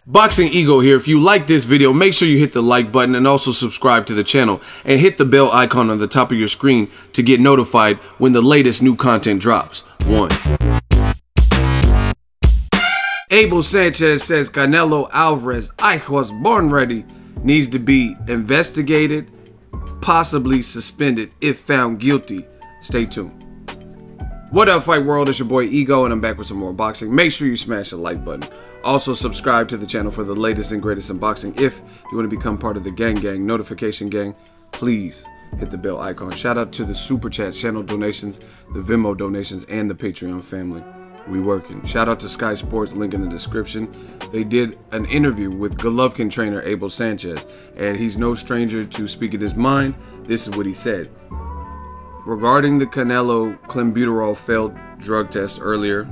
Boxing Ego here. If you like this video, make sure you hit the like button and also subscribe to the channel and hit the bell icon on the top of your screen to get notified when the latest new content drops. 1. Abel Sanchcez says Canelo Alvarez, I was born ready, needs to be investigated, possibly suspended if found guilty. Stay tuned. What up, Fight World? It's your boy Ego, and I'm back with some more boxing. Make sure you smash the like button. Also, subscribe to the channel for the latest and greatest in boxing. If you want to become part of the gang notification gang, please hit the bell icon. Shout out to the Super Chat channel donations, the Venmo donations, and the Patreon family. We working. Shout out to Sky Sports, link in the description. They did an interview with Golovkin trainer Abel Sanchcez, and he's no stranger to speaking his mind. This is what he said. Regarding the Canelo Clenbuterol failed drug test earlier,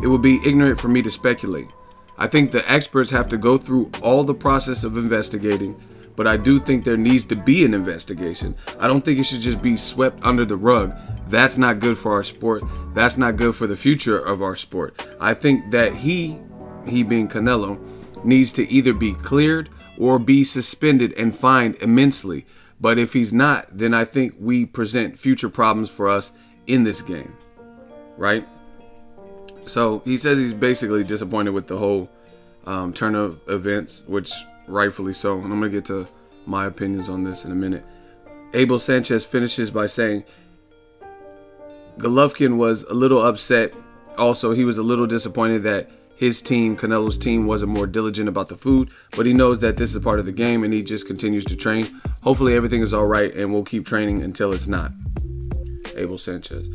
it would be ignorant for me to speculate. I think the experts have to go through all the process of investigating, but I do think there needs to be an investigation. I don't think it should just be swept under the rug. That's not good for our sport. That's not good for the future of our sport. I think that he being Canelo, needs to either be cleared or be suspended and fined immensely. But if he's not, then I think we present future problems for us in this game, right? So he says he's basically disappointed with the whole turn of events, which rightfully so. And I'm going to get to my opinions on this in a minute. Abel Sanchcez finishes by saying Golovkin was a little upset. Also, he was a little disappointed that his team, Canelo's team, wasn't more diligent about the food, but he knows that this is part of the game and he just continues to train. Hopefully everything is all right and we'll keep training until it's not. Abel Sanchcez.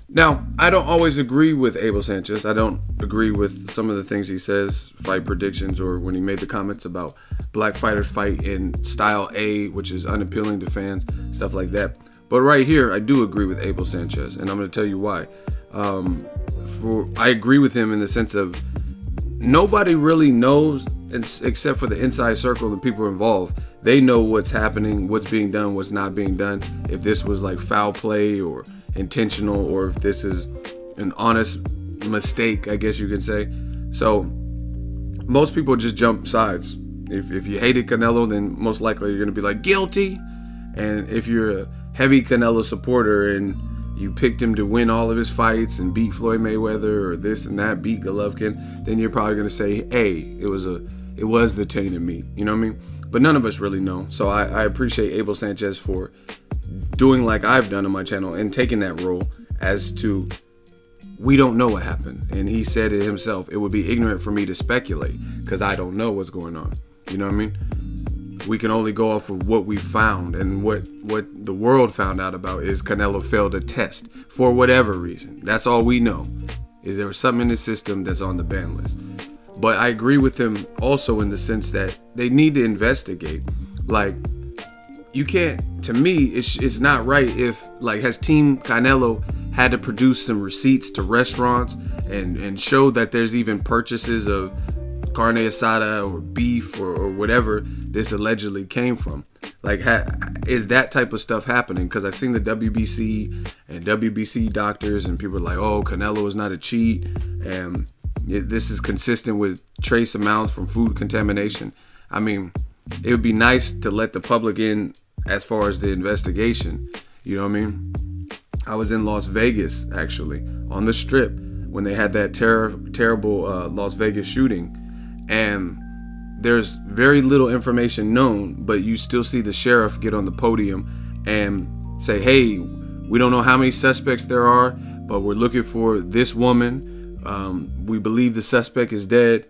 Now, I don't always agree with Abel Sanchcez. I don't agree with some of the things he says, fight predictions, or when he made the comments about black fighters fight in style A, which is unappealing to fans, stuff like that. But right here, I do agree with Abel Sanchcez, and I'm going to tell you why. I agree with him in the sense of nobody really knows, except for the inside circle, the people involved. They know what's happening, what's being done, what's not being done. If this was like foul play or intentional, or if this is an honest mistake, I guess you can say. So most people just jump sides. If you hated Canelo, then most likely you're going to be like guilty. And if you're a heavy Canelo supporter and you picked him to win all of his fights and beat Floyd Mayweather or this and that, beat Golovkin, then you're probably going to say, hey, it was the tainted meat. You know what I mean? But none of us really know. So I appreciate Abel Sanchcez for doing like I've done on my channel and taking that role as to we don't know what happened. And he said it himself. It would be ignorant for me to speculate because I don't know what's going on. You know what I mean? We can only go off of what we found, and what the world found out about is Canelo failed a test for whatever reason. That's all we know, is there was something in the system that's on the ban list. But I agree with him also in the sense that they need to investigate. Like, you can't, to me, it's not right if, like, has Team Canelo had to produce some receipts to restaurants and show that there's even purchases of carne asada or beef or whatever this allegedly came from. Like, is that type of stuff happening? Because I've seen the WBC and WBC doctors and people are like, oh, Canelo is not a cheat, and this is consistent with trace amounts from food contamination. I mean, it would be nice to let the public in as far as the investigation. You know what I mean? I was in Las Vegas, actually, on the Strip when they had that terrible Las Vegas shooting. And there's very little information known, but you still see the sheriff get on the podium and say, hey, we don't know how many suspects there are, but we're looking for this woman. We believe the suspect is dead.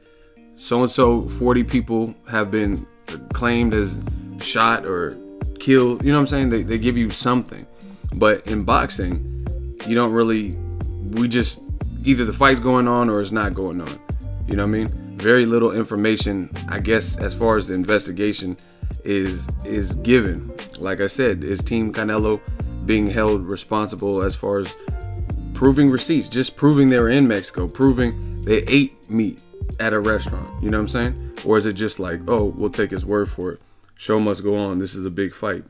So-and-so 40 people have been claimed as shot or killed. You know what I'm saying? They give you something. But in boxing, you don't really, we just, either the fight's going on or it's not going on. You know what I mean? Very little information, I guess, as far as the investigation is given. Like I said, is Team Canelo being held responsible as far as proving receipts, just proving they were in Mexico, proving they ate meat at a restaurant? You know what I'm saying? Or is it just like, oh, we'll take his word for it. Show must go on. This is a big fight.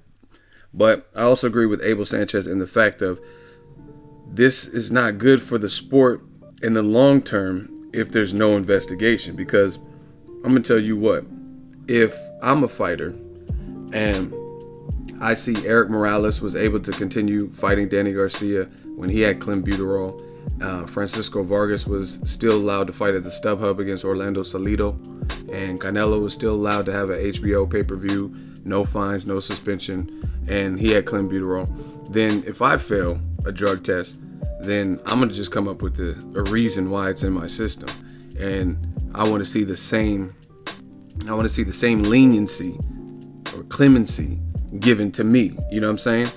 But I also agree with Abel Sanchcez in the fact of this is not good for the sport in the long term if there's no investigation. Because I'm gonna tell you what, if I'm a fighter and I see Eric Morales was able to continue fighting Danny Garcia when he had Clenbuterol, Francisco Vargas was still allowed to fight at the StubHub against Orlando Salido, and Canelo was still allowed to have an HBO pay-per-view, no fines, no suspension, and he had Clenbuterol. Then if I fail a drug test, then I'm gonna just come up with a reason why it's in my system, and I want to see the same leniency or clemency given to me. You know what I'm saying?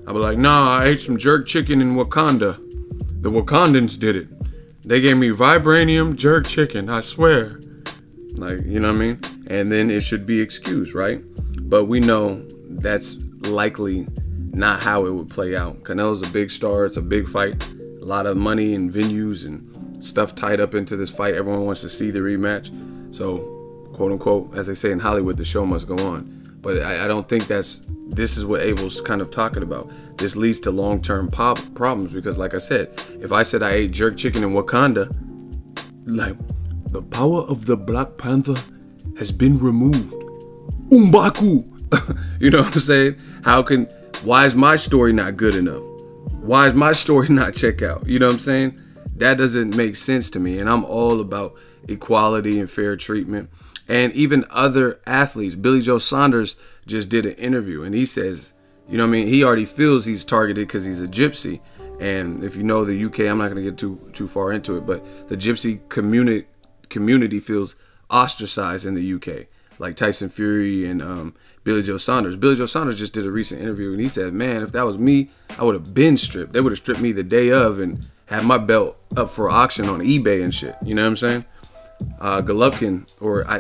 I'll be like, nah, I ate some jerk chicken in Wakanda. The Wakandans did it. They gave me vibranium jerk chicken, I swear. Like, you know what I mean? And then it should be excused, right? But we know that's likely not how it would play out. Canelo's a big star. It's a big fight. A lot of money and venues and stuff tied up into this fight. Everyone wants to see the rematch. So, quote unquote, as they say in Hollywood, the show must go on. But I don't think this is what Abel's kind of talking about. This leads to long-term problems because, like I said, if I said I ate jerk chicken in Wakanda, like, the power of the Black Panther has been removed. Umbaku! You know what I'm saying? Why is my story not good enough? Why is my story not check out? You know what I'm saying? That doesn't make sense to me. And I'm all about equality and fair treatment. And even other athletes. Billy Joe Saunders just did an interview and he says, you know what I mean, he already feels he's targeted because he's a gypsy. And if you know the UK, I'm not going to get too far into it, but the gypsy community feels ostracized in the UK, like Tyson Fury and Billy Joe Saunders. Billy Joe Saunders just did a recent interview and he said, man, if that was me, I would have been stripped. They would have stripped me the day of and had my belt up for auction on eBay and shit. You know what I'm saying? Golovkin,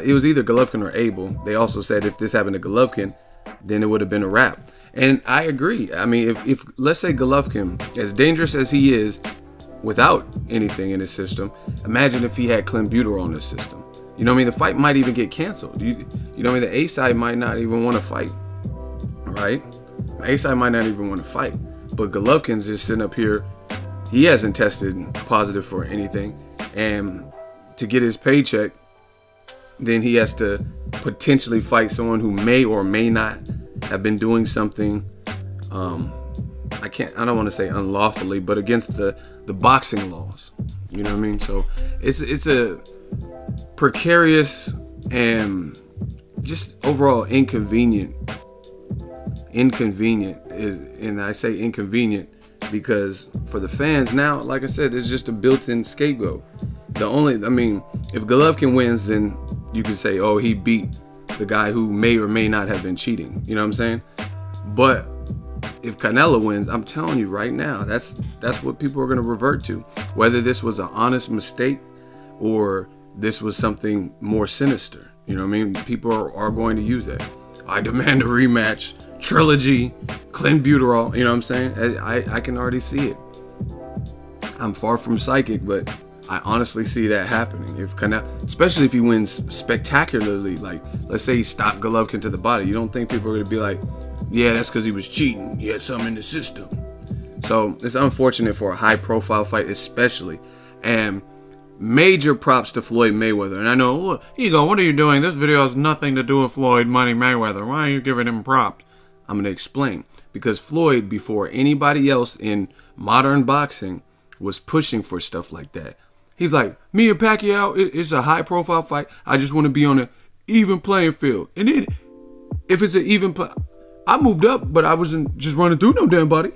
it was either Golovkin or Abel, they also said if this happened to Golovkin, then it would have been a wrap. And I agree. I mean, if let's say Golovkin, as dangerous as he is without anything in his system, imagine if he had Clenbuterol in his system. You know what I mean? The fight might even get canceled. You know what I mean? The A side might not even want to fight, right? The A side might not even want to fight. But Golovkin's just sitting up here. He hasn't tested positive for anything. And to get his paycheck, then he has to potentially fight someone who may or may not have been doing something, I don't want to say unlawfully, but against the boxing laws. You know what I mean? So it's a precarious and just overall inconvenient and I say inconvenient because for the fans now, like I said, it's just a built-in scapegoat. If Golovkin wins, then you can say, oh, he beat the guy who may or may not have been cheating. You know what I'm saying? But if Canelo wins, I'm telling you right now, that's what people are going to revert to. Whether this was an honest mistake or this was something more sinister. You know what I mean? People are going to use that. I demand a rematch, trilogy, Clenbuterol. You know what I'm saying? I can already see it. I'm far from psychic, but I honestly see that happening. If Canelo, especially if he wins spectacularly, like let's say he stopped Golovkin to the body, you don't think people are going to be like, yeah, that's because he was cheating. He had something in the system. So it's unfortunate for a high-profile fight, especially. And major props to Floyd Mayweather. And I know, Ego, what are you doing? This video has nothing to do with Floyd Money Mayweather. Why are you giving him props? I'm going to explain. Because Floyd, before anybody else in modern boxing, was pushing for stuff like that. He's like, me and Pacquiao, it's a high-profile fight. I just want to be on an even playing field. And then, if it's an even play, I moved up, but I wasn't just running through no damn body.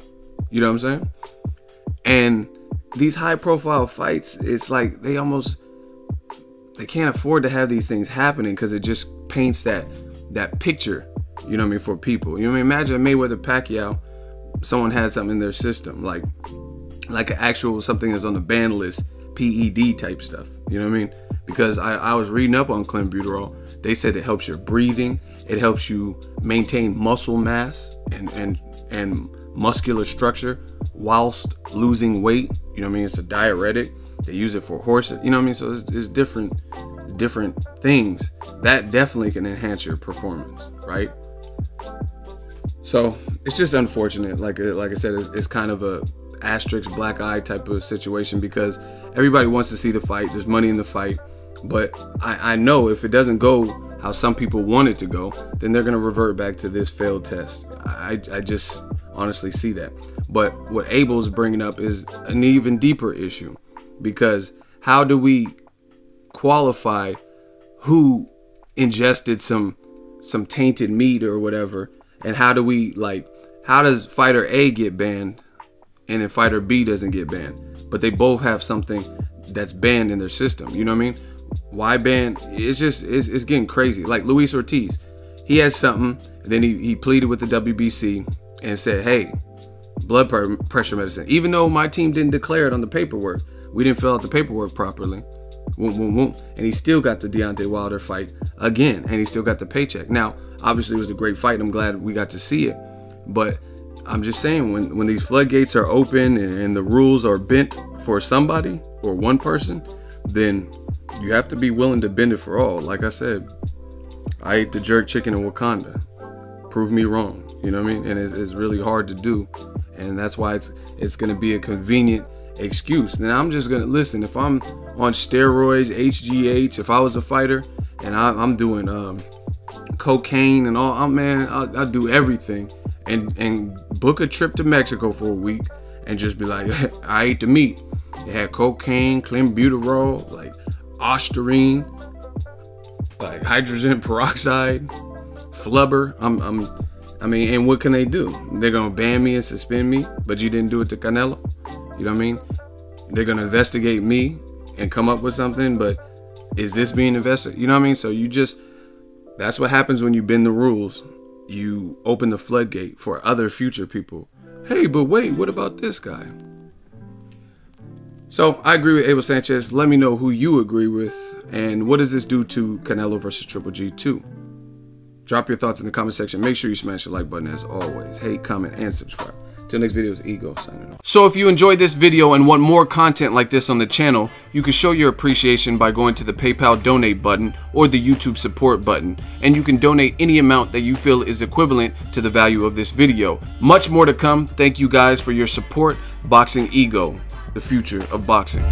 You know what I'm saying? And these high-profile fights, it's like they can't afford to have these things happening because it just paints that picture, you know what I mean, for people. You know what I mean? Imagine Mayweather, Pacquiao, someone had something in their system, like an actual something that's on the ban list, PED type stuff. You know what I mean? Because I was reading up on Clenbuterol. They said it helps your breathing. It helps you maintain muscle mass and muscular structure whilst losing weight. You know what I mean? It's a diuretic. They use it for horses. You know what I mean? So it's different things that definitely can enhance your performance, right? So it's just unfortunate. Like I said, it's kind of a asterisk black eye type of situation because everybody wants to see the fight. There's money in the fight. But I know if it doesn't go how some people want it to go, then they're going to revert back to this failed test. I just honestly see that. But what Abel's bringing up is an even deeper issue, because how do we qualify who ingested some tainted meat or whatever, and how do we, like, how does fighter A get banned and then fighter B doesn't get banned, but they both have something that's banned in their system? You know what I mean? Why ban? It's just, it's getting crazy. Like Luis Ortiz, he has something, and then he pleaded with the WBC and said, hey, blood pressure medicine. Even though my team didn't declare it on the paperwork, we didn't fill out the paperwork properly. And he still got the Deontay Wilder fight again, and he still got the paycheck. Now, obviously, it was a great fight. I'm glad we got to see it, but I'm just saying, when these floodgates are open and the rules are bent for somebody or one person, then you have to be willing to bend it for all. Like I said, I ate the jerk chicken in Wakanda. Prove me wrong. You know what I mean? And it's really hard to do, and that's why it's going to be a convenient excuse. Now I'm just gonna listen. If I'm on steroids, HGH, if I was a fighter and I'm doing cocaine and all, I'll do everything and book a trip to Mexico for a week and just be like, I ate the meat. It had cocaine, Clenbuterol, like ostarine, like hydrogen peroxide, flubber. I mean, and what can they do? They're gonna ban me and suspend me, but you didn't do it to Canelo. You know what I mean? They're gonna investigate me and come up with something, but is this being investigated? You know what I mean? So that's what happens when you bend the rules. You open the floodgate for other future people. Hey, but wait, what about this guy? So I agree with Abel Sanchcez. Let me know who you agree with, and what does this do to Canelo versus Triple G 2? Drop your thoughts in the comment section. Make sure you smash the like button as always. Hey, comment, and subscribe. Till next video, is Ego signing off. So if you enjoyed this video and want more content like this on the channel, you can show your appreciation by going to the PayPal donate button or the YouTube support button, and you can donate any amount that you feel is equivalent to the value of this video. Much more to come. Thank you guys for your support. Boxing Ego, the future of boxing.